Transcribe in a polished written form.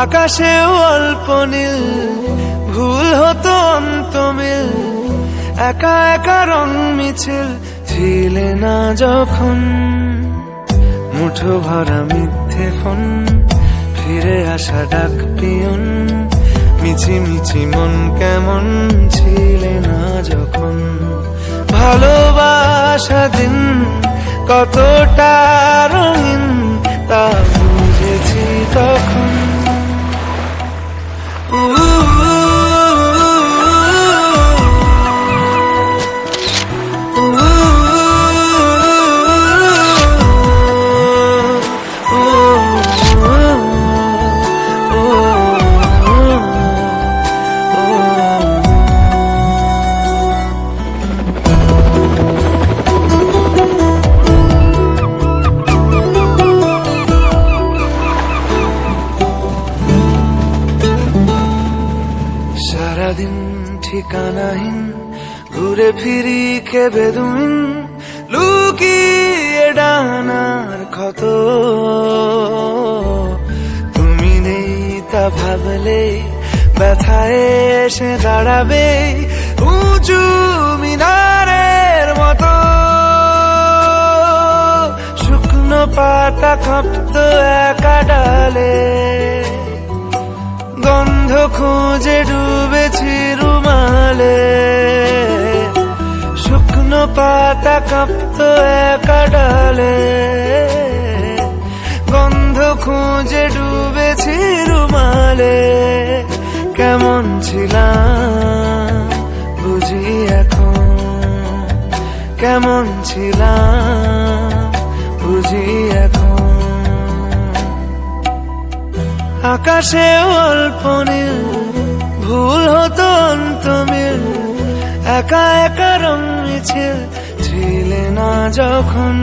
আকাশেও অল্প নীল, ভুল হতো অন্ত মিল, একা একা রং মিছিল ছিলে না যখন। মুঠো ভরা মিথ্যে ফোন, ফিরে আসা ডাক পিয়ন, মিছি মিছি মন কেমন ছিলে না যখন। ভালোবাসা দিন কতটা রঙিন তা বুঝেছি তখন। সারাদিন ঠিকানাহীন ঘুরে ফিরি কে বেদুইন, লুকিয়ে ডানার ক্ষত। তুমি নেই তা ভাবলে ব্যথায় এসে দাঁড়াবে উঁচু মিনারের মতো। শুকনো পাতা কাঁপতো একা ডালে, গন্ধ খুঁজে ডুবেছি রুমালে। শুকনো পাতা কাঁপতো একা ডালে, গন্ধ খুঁজে ডুবেছি রুমালে। কেমন ছিলাম বুঝি এখন, কেমন ছিলাম বুঝি এখন। আকাশে অল্প নীল, ভুল হতো অন্ত মিল, একা একা রং মিছিল ছিলে না যখন।